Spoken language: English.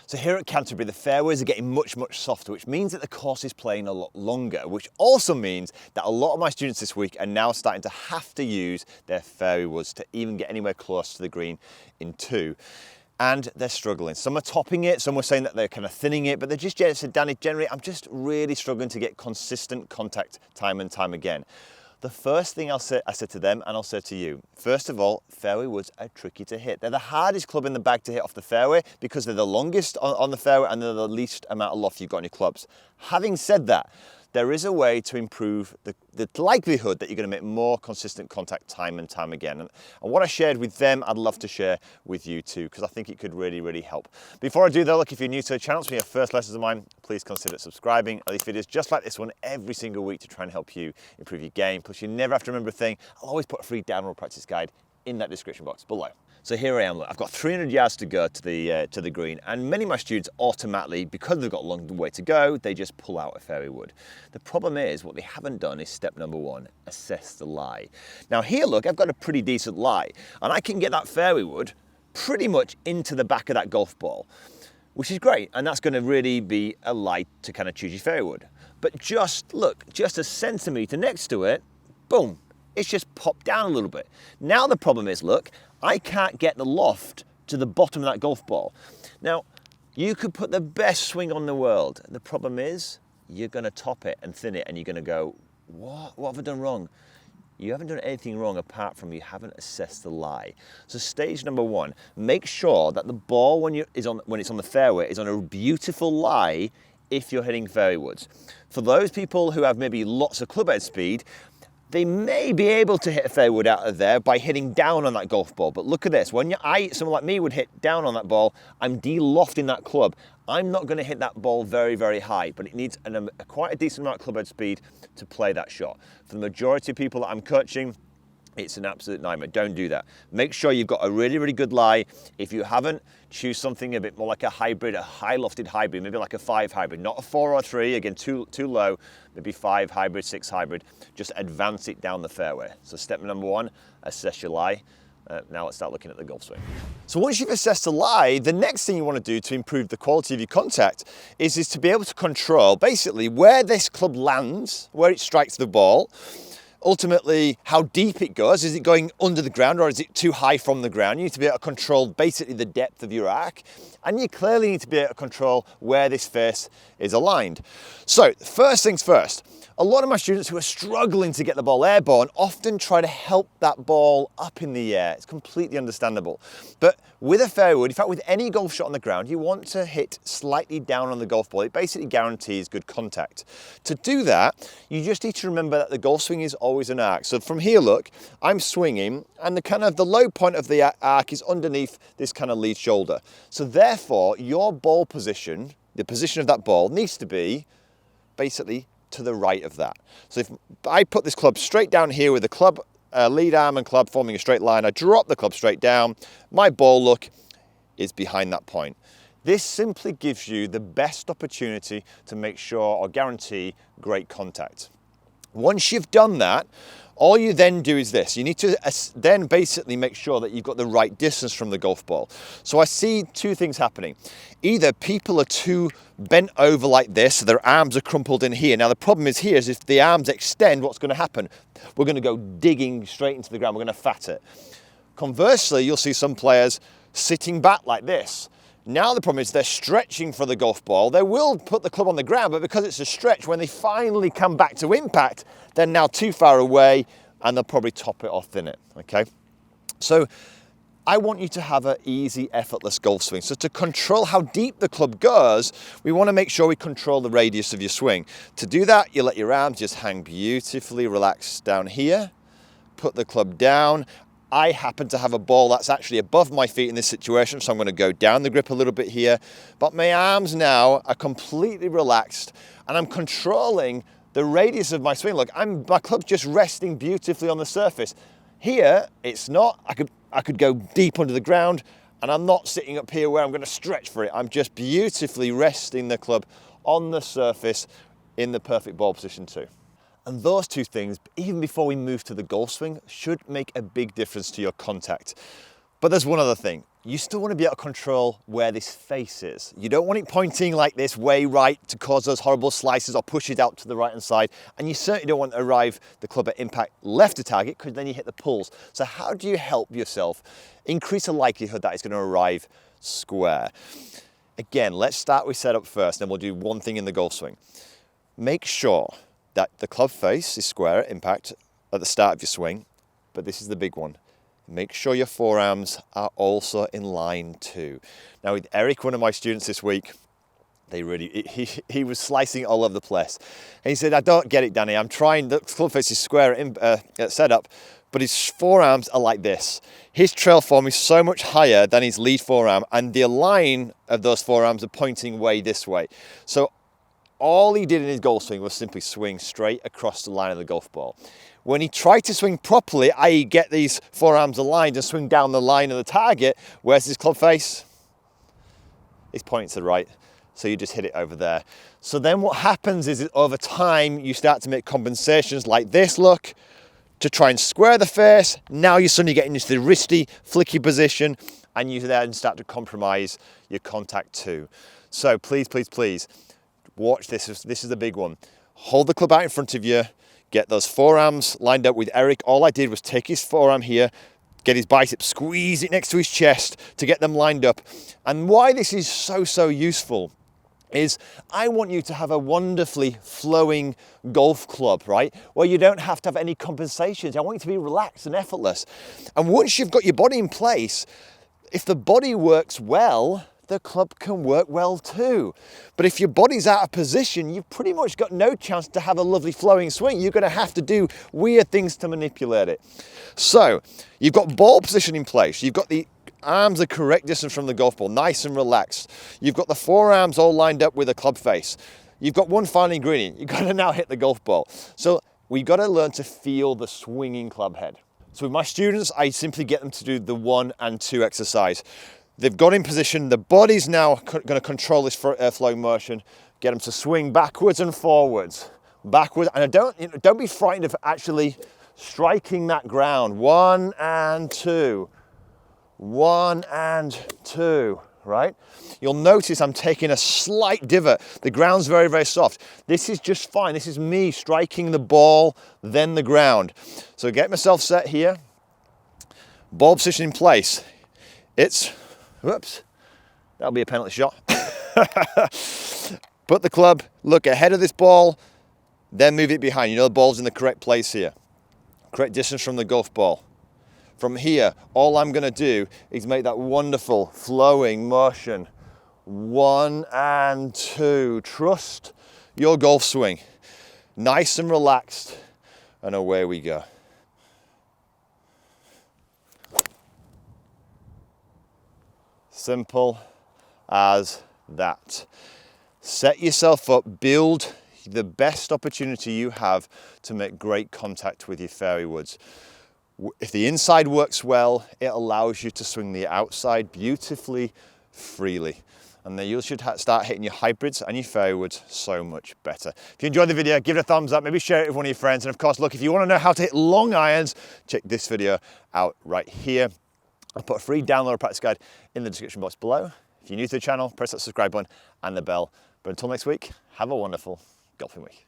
So here at Canterbury, the fairways are getting much softer, which means that the course is playing a lot longer, which also means that a lot of my students this week are now starting to have to use their fairway woods to even get anywhere close to the green in 2. And they're struggling. Some are topping it, some were saying that they're kind of thinning it, but they're just said, Danny, generally, I'm just really struggling to get consistent contact time and time again. The first thing I said to them, and I'll say to you, first of all, fairway woods are tricky to hit. They're the hardest club in the bag to hit off the fairway because they're the longest on the fairway and they're the least amount of loft you've got on your clubs. Having said that, there is a way to improve the likelihood that you're going to make more consistent contact time and time again. And what I shared with them, I'd love to share with you too, because I think it could really help. Before I do though, look, if you're new to the channel, so your first lessons of mine, please consider subscribing. I these videos just like this one every single week to try and help you improve your game. Plus you never have to remember a thing. I'll always put a free download practice guide in that description box below. So here I am, look, I've got 300 yards to go to the green, and many of my students automatically, because they've got a long way to go, they just pull out a fairway wood. The problem is, what they haven't done is step number 1, assess the lie. Now here, look, I've got a pretty decent lie, and I can get that fairway wood pretty much into the back of that golf ball, which is great, and that's gonna really be a lie to kind of choose your fairway wood. But just look, just a centimetre next to it, boom, it's just popped down a little bit. Now the problem is, look, I can't get the loft to the bottom of that golf ball. Now, you could put the best swing on the world. The problem is, you're gonna top it and thin it, and you're gonna go, what have I done wrong? You haven't done anything wrong apart from you haven't assessed the lie. So stage number 1, make sure that the ball when it's on the fairway is on a beautiful lie if you're hitting fairway woods. For those people who have maybe lots of club head speed, they may be able to hit a fairway wood out of there by hitting down on that golf ball. But look at this, when someone like me would hit down on that ball, I'm de-lofting that club. I'm not gonna hit that ball very high, but it needs quite a decent amount of club head speed to play that shot. For the majority of people that I'm coaching, it's an absolute nightmare. Don't do that. Make sure you've got a really good lie. If you haven't, choose something a bit more like a hybrid, a high lofted hybrid, maybe like a 5 hybrid, not a 4 or 3, again, too low, maybe 5 hybrid, 6 hybrid. Just advance it down the fairway. So step number 1, assess your lie. Now let's start looking at the golf swing. So once you've assessed the lie, the next thing you want to do to improve the quality of your contact is to be able to control basically where this club lands, where it strikes the ball. Ultimately, how deep it goes. Is it going under the ground or is it too high from the ground? You need to be able to control basically the depth of your arc, and you clearly need to be able to control where this face is aligned. So first things first, a lot of my students who are struggling to get the ball airborne often try to help that ball up in the air. It's completely understandable. But with a fairway wood, in fact with any golf shot on the ground, you want to hit slightly down on the golf ball. It basically guarantees good contact. To do that, you just need to remember that the golf swing is always an arc. So from here, look, I'm swinging, and the low point of the arc is underneath this kind of lead shoulder. So therefore, your ball position, the position of that ball, needs to be basically to the right of that. So if I put this club straight down here with the club, lead arm and club forming a straight line, I drop the club straight down, my ball, look, is behind that point. This simply gives you the best opportunity to make sure or guarantee great contact. Once you've done that, all you then do is this. You need to then basically make sure that you've got the right distance from the golf ball. So I see 2 things happening. Either people are too bent over like this, so their arms are crumpled in here. Now the problem is here is if the arms extend, what's going to happen? We're going to go digging straight into the ground. We're going to fat it. Conversely, you'll see some players sitting back like this. Now the problem is they're stretching for the golf ball. They will put the club on the ground, but because it's a stretch, when they finally come back to impact, they're now too far away and they'll probably top it or thin it, okay? So I want you to have an easy, effortless golf swing. So to control how deep the club goes, we want to make sure we control the radius of your swing. To do that, you let your arms just hang beautifully relaxed down here, put the club down. I happen to have a ball that's actually above my feet in this situation, so I'm going to go down the grip a little bit here. But my arms now are completely relaxed, and I'm controlling the radius of my swing. Look, my club's just resting beautifully on the surface. Here, it's not. I could go deep under the ground, and I'm not sitting up here where I'm going to stretch for it. I'm just beautifully resting the club on the surface in the perfect ball position too. And those 2 things, even before we move to the golf swing, should make a big difference to your contact. But there's one other thing. You still want to be able to control where this face is. You don't want it pointing like this way right to cause those horrible slices or push it out to the right hand side. And you certainly don't want to arrive the club at impact left of target, because then you hit the pulls. So how do you help yourself increase the likelihood that it's going to arrive square? Again, let's start with setup first, then we'll do one thing in the golf swing. Make sure that the club face is square at impact at the start of your swing, but this is the big one. Make sure your forearms are also in line too. Now with Eric, one of my students this week, he was slicing all over the place. And he said, I don't get it, Danny. I'm trying, the club face is square at setup, but his forearms are like this. His trail form is so much higher than his lead forearm, and the line of those forearms are pointing way this way. So all he did in his golf swing was simply swing straight across the line of the golf ball. When he tried to swing properly, i.e. get these forearms aligned and swing down the line of the target, where's his club face? It's pointing to the right, so you just hit it over there. So then what happens is over time, you start to make compensations like this look to try and square the face. Now you're suddenly getting into the wristy, flicky position, and you then start to compromise your contact too. So please, please, please, watch this. This is the big one. Hold the club out in front of you. Get those forearms lined up with Eric. All I did was take his forearm here, get his bicep, squeeze it next to his chest to get them lined up. And why this is so useful is I want you to have a wonderfully flowing golf club, right? Where you don't have to have any compensations. I want you to be relaxed and effortless. And once you've got your body in place, if the body works well, the club can work well too. But if your body's out of position, you've pretty much got no chance to have a lovely flowing swing. You're gonna have to do weird things to manipulate it. So you've got ball position in place. You've got the arms the correct distance from the golf ball, nice and relaxed. You've got the forearms all lined up with a club face. You've got one final ingredient. You've got to now hit the golf ball. So we've got to learn to feel the swinging club head. So with my students, I simply get them to do the 1 and 2 exercise. They've got in position, the body's now going to control this flowing motion, get them to swing backwards and forwards, and don't be frightened of actually striking that ground. 1 and 2, 1 and 2, right? You'll notice I'm taking a slight divot. The ground's very soft. This is just fine. This is me striking the ball, then the ground. So get myself set here, ball position in place. Whoops, that'll be a penalty shot. Put the club, look ahead of this ball, then move it behind. You know the ball's in the correct place here. Correct distance from the golf ball. From here, all I'm gonna do is make that wonderful flowing motion. 1 and 2, trust your golf swing. Nice and relaxed, and away we go. Simple as that. Set yourself up, build the best opportunity you have to make great contact with your fairway woods. If the inside works well, it allows you to swing the outside beautifully, freely. And then you should start hitting your hybrids and your fairway woods so much better. If you enjoyed the video, give it a thumbs up, maybe share it with one of your friends. And of course, look, if you want to know how to hit long irons, check this video out right here. I'll put a free download practice guide in the description box below. If you're new to the channel, press that subscribe button and the bell. But until next week, have a wonderful golfing week.